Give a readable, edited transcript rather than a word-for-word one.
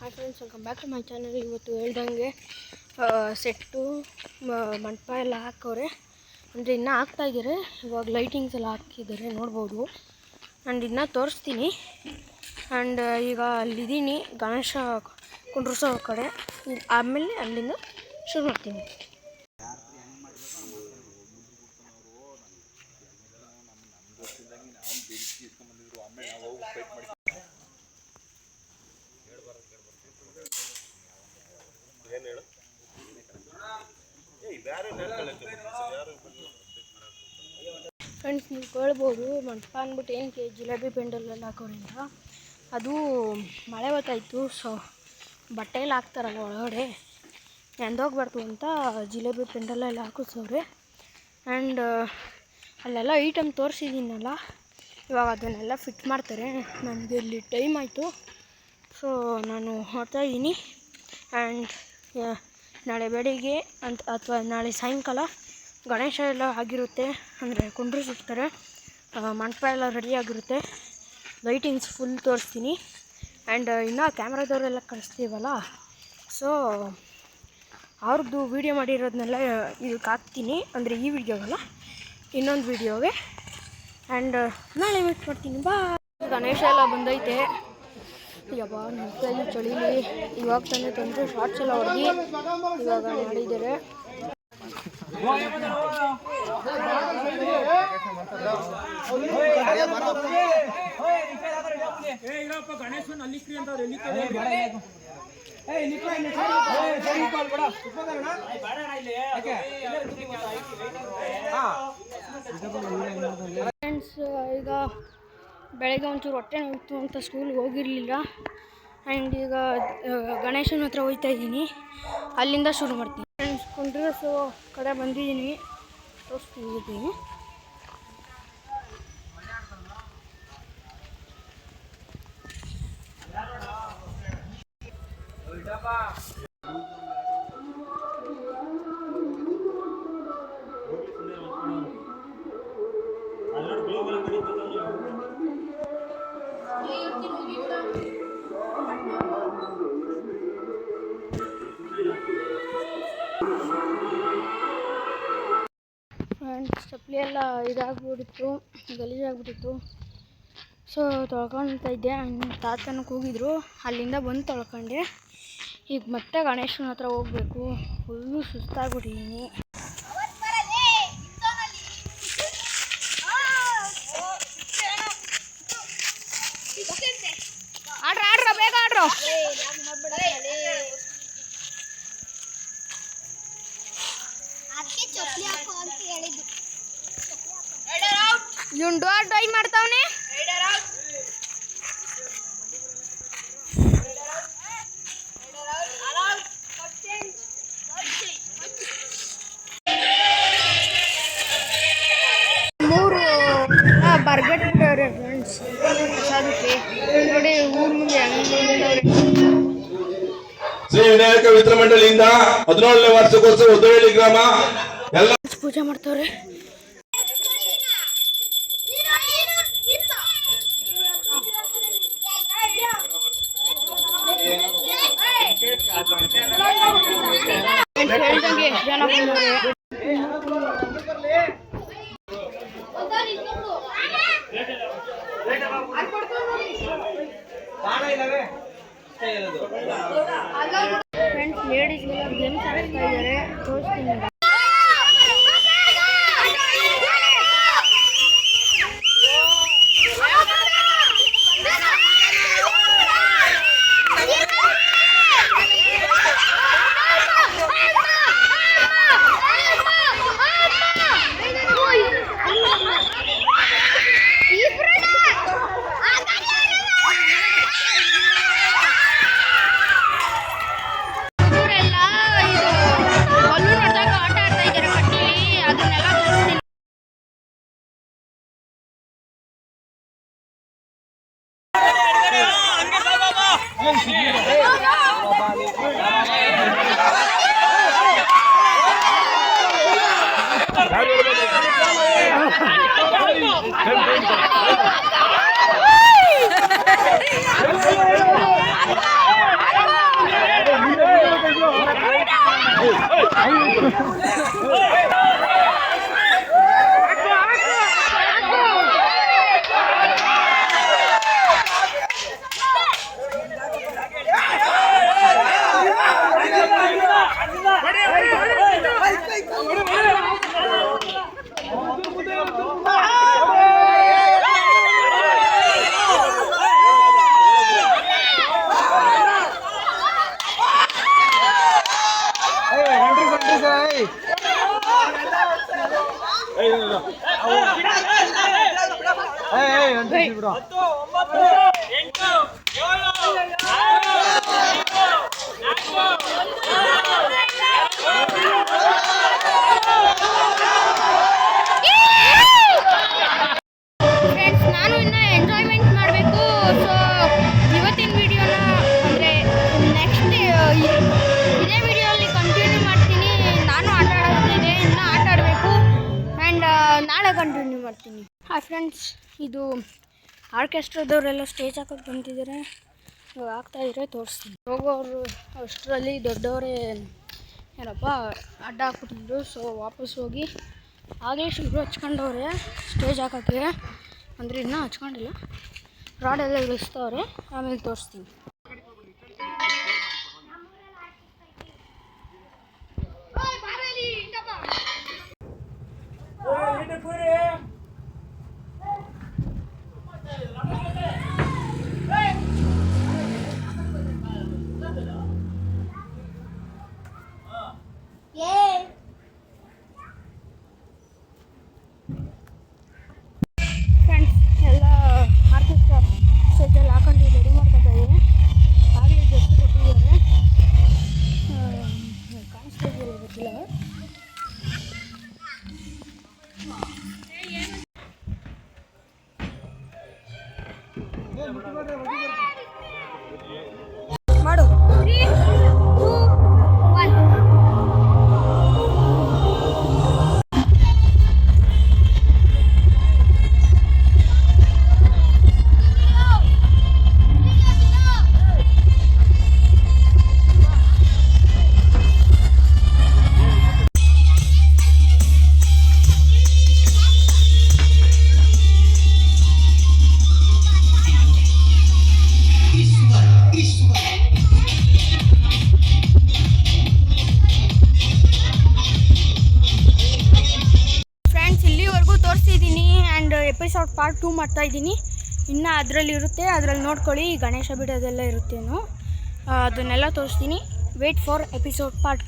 Hi friends, welcome back to my channel. ಇವತ್ತು ಹೇಳ್ದಂಗೆ set ಮಂಟಪ ಎಲ್ಲ ಹಾಕವ್ರೆ, ಅಂದರೆ ಇನ್ನೂ ಹಾಕ್ತಾಯಿದ್ದಾರೆ. ಇವಾಗ ಲೈಟಿಂಗ್ಸ್ ಎಲ್ಲ ಹಾಕಿದ್ದಾರೆ, ನೋಡ್ಬೋದು. ಆ್ಯಂಡ್ ಇನ್ನೂ ತೋರಿಸ್ತೀನಿ. ಆ್ಯಂಡ್ ಈಗ ಅಲ್ಲಿದ್ದೀನಿ ಗಣೇಶ ಕುಂಡ್ರಿಸೋ ಕಡೆ. ಆಮೇಲೆ ಅಲ್ಲಿಂದ ಶುರು ಮಾಡ್ತೀನಿ. ಫ್ರೆಂಡ್ಸ್, ನೀವು ಕೇಳ್ಬೋದು ಮಂಟಪ ಅಂದ್ಬಿಟ್ಟು ಏನಕ್ಕೆ ಜಿಲೇಬಿ ಪೆಂಡಲೆಲ್ಲ ಹಾಕೋರಿಂದ. ಅದು ಮಳೆ ಬರ್ತಾಯಿತ್ತು, ಸೊ ಬಟ್ಟೆಯಲ್ಲಿ ಹಾಕ್ತಾರಲ್ಲ ಒಳಗಡೆ ನೆಂದೋಗ್ಬಾರ್ದು ಅಂತ ಜಿಲೇಬಿ ಪೆಂಡಲೆಲ್ಲ ಹಾಕಿಸವ್ರೆ. ಆ್ಯಂಡ್ ಅಲ್ಲೆಲ್ಲ ಐಟಮ್ ತೋರಿಸಿದ್ದೀನಲ್ಲ, ಇವಾಗ ಅದನ್ನೆಲ್ಲ ಫಿಟ್ ಮಾಡ್ತಾರೆ. ನನಗೆ ಇಲ್ಲಿ ಟೈಮ್ ಆಯಿತು, ಸೊ ನಾನು ಹೊರಡ್ತಾ ಇದ್ದೀನಿ. ಆ್ಯಂಡ್ ನಾಳೆ ಬೆಳಿಗ್ಗೆ ಅಥವಾ ನಾಳೆ ಸಾಯಂಕಾಲ ಗಣೇಶ ಎಲ್ಲ ಆಗಿರುತ್ತೆ, ಅಂದರೆ ಕುಂಡ್ರಿಸಿರ್ತಾರೆ, ಮಂಟಪ ಎಲ್ಲ ರೆಡಿಯಾಗಿರುತ್ತೆ. ಲೈಟಿಂಗ್ಸ್ ಫುಲ್ ತೋರಿಸ್ತೀನಿ. ಆ್ಯಂಡ್ ಇನ್ನೂ ಕ್ಯಾಮ್ರಾದವರೆಲ್ಲ ಕಳಿಸ್ತೀವಲ್ಲ, ಸೊ ಅವ್ರದ್ದು ವೀಡಿಯೋ ಮಾಡಿರೋದನ್ನೆಲ್ಲ ಇದಕ್ಕೆ ಹಾಕ್ತೀನಿ. ಅಂದರೆ ಈ ವಿಡಿಯೋಗಲ್ಲ, ಇನ್ನೊಂದು ವೀಡಿಯೋಗೆ. ಆ್ಯಂಡ್ ನಾಳೆ ಮೀಟ್ ಮಾಡ್ತೀನಿ. ಬಾ. ಗಣೇಶ ಎಲ್ಲ ಬಂದೈತೆ. ಯಬ್ಬಾ, ನಿಂತಲ್ಲಿ ಚಳಿಲಿ ಇವಾಗ ತಾನೇ ತಂದರೆ ಶಾರ್ಟ್ಸ್ ಎಲ್ಲ ಹೊಡೆದು ಇವಾಗ ಮಾಡಿದ್ದಾರೆ. ಫ್ರೆಂಡ್ಸ್, ಈಗ ಬೆಳಗ್ಗೆ ಒಂಚೂರು ಹೊಟ್ಟೆ ನೋಯಿತು ಅಂತ ಸ್ಕೂಲ್ಗೆ ಹೋಗಿರಲಿಲ್ಲ. ಆ್ಯಂಡ್ ಈಗ ಗಣೇಶನ ಹತ್ರ ಹೋಗ್ತಾ ಇದ್ದೀನಿ, ಅಲ್ಲಿಂದ ಶುರು ಮಾಡ್ತೀನಿ. ಫ್ರೆಂಡ್ಸ್, ಕುಂಡ್ರಿಸೋ ಕಡೆ ಬಂದಿದ್ದೀನಿ, ತೋರಿಸ್ತಿದ್ದೀನಿ. ಫ್ರೆಂಡ್ಸ್, ಚಪ್ಪಲಿ ಎಲ್ಲ ಇದಾಗ್ಬಿಟ್ಟಿತ್ತು, ಗಲೀಜಾಗ್ಬಿಟ್ಟಿತ್ತು. ಸೊ ತೊಳ್ಕೊಳ್ತಾ ಇದ್ದೆ. ತಾತನಕ್ಕೆ ಹೋಗಿದ್ರು, ಅಲ್ಲಿಂದ ಬಂದು ತೊಳ್ಕೊಂಡೆ. ಈಗ ಮತ್ತೆ ಗಣೇಶನ ಹತ್ರ ಹೋಗಬೇಕು. ಫುಲ್ಲು ಸುಸ್ತಾಗ್ಬಿಟ್ಟಿದ್ದೀನಿ. ಆಡ್ರ ಬೇಗ ಆಡ್ರು. ಇವನು ಡೋರ್ ಡೈ ಮಾಡ್ತಾವನೆ. ಮೂರು ಬರ್ಗಟ್ ಬಿಟ್ಟವ್ರೆ ಫ್ರೆಂಡ್ಸ್ ಪ್ರಸಾದಕ್ಕೆ. ನೋಡಿ ಊರ್ ಮುಂದೆ ಹೆಂಗವ್ರೆ. ಶ್ರೀ ವಿನಾಯಕ ಮಿತ್ರ ಮಂಡಳಿಯಿಂದ 17ನೇ ವಾರ್ಷಿಕೋತ್ಸವ ಉದ್ದವೇಳಿ ಗ್ರಾಮ ಎಲ್ಲ ಪೂಜೆ ಮಾಡ್ತವ್ರೆ. ಹೇಳ್ದಂಗೆ ಎಷ್ಟು ಜನ ಬಂದವ್ರೆ. ಫ್ರೆಂಡ್ಸ್, ಲೇಡೀಸ್ಗೆಲ್ಲ ಗೇಮ್ಸ್ ಆಡ್ತಾ ಇದ್ದಾರೆ, ತೋರಿಸ್ತೀನಿ. ಫ್ರೆಂಡ್ಸ್, ನಾನು ಇನ್ನು ಎಂಜಾಯ್ಮೆಂಟ್ ಮಾಡಬೇಕು. ಸೊ ಇವತ್ತಿನ ವಿಡಿಯೋನ ಅಂದರೆ ನೆಕ್ಸ್ಟ್ ಇದೇ ವಿಡಿಯೋಲ್ಲಿ ಕಂಟಿನ್ಯೂ ಮಾಡ್ತೀನಿ. ನಾನು ಆಟ ಆಡೋದಿದೆ, ಇನ್ನೂ ಆಟ ಆಡಬೇಕು. ಆ್ಯಂಡ್ ನಾಳೆ ಕಂಟಿನ್ಯೂ ಮಾಡ್ತೀನಿ. ಹಾಯ್ ಫ್ರೆಂಡ್ಸ್, ಇದು ಆರ್ಕೆಸ್ಟ್ರಾದವರೆಲ್ಲ ಸ್ಟೇಜ್ ಹಾಕೋಕ್ಕೆ ಬಂದಿದ್ದಾರೆ. ಆಗ್ತಾಯಿದ್ರೆ ತೋರಿಸ್ತೀನಿ. ಹೋಗೋರು ಅಷ್ಟರಲ್ಲಿ ದೊಡ್ಡವರೇ ಏನಪ್ಪ ಅಡ್ಡ ಹಾಕ್ಬಿಟ್ಟಿದ್ರು. ಸೊ ವಾಪಸ್ ಹೋಗಿ ಆಗಲೇ ಶುರು ಹಚ್ಕೊಂಡವ್ರೆ ಸ್ಟೇಜ್ ಹಾಕೋಕ್ಕೆ. ಅಂದರೆ ಇನ್ನೂ ಹಚ್ಕೊಂಡಿಲ್ಲ, ರಾಡೆಲ್ಲ ಇಳಿಸ್ತವ್ರೆ. ಆಮೇಲೆ ತೋರಿಸ್ತೀನಿ. ಫ್ರೆಂಡ್ಸ್, ಎಲ್ಲ ಆರ್ಕೆಸ್ಟ್ರಾ ಸ್ಟೇಜಲ್ಲಿ ಹಾಕೊಂಡು ರೆಡಿ ಮಾಡ್ಕೊತಾ ಇದ್ದಾರೆ. ಆಗಲೇ ಜೊತೆ ಕೊಟ್ಟಿದ್ದಾರೆ. ಕಾಣಿಸ್ತಾ ಇದೆಯಲ್ಲ ಗೊತ್ತಿಲ್ಲ. ಮಾಡು. 3, 2, 1. ಫ್ರೆಂಡ್ಸ್, ಇಲ್ಲಿವರೆಗೂ ತೋರಿಸಿದ್ದೀನಿ. ಆ್ಯಂಡ್ ಎಪಿಸೋಡ್ ಪಾರ್ಟ್ 2 ಮಾಡ್ತಾಯಿದ್ದೀನಿ. ಇನ್ನು ಅದರಲ್ಲಿ ಇರುತ್ತೆ, ಅದರಲ್ಲಿ ನೋಡ್ಕೊಳ್ಳಿ. ಗಣೇಶ ಬಿಡೋದೆಲ್ಲ ಇರುತ್ತೇನೋ, ಅದನ್ನೆಲ್ಲ ತೋರಿಸ್ತೀನಿ. Wait for episode part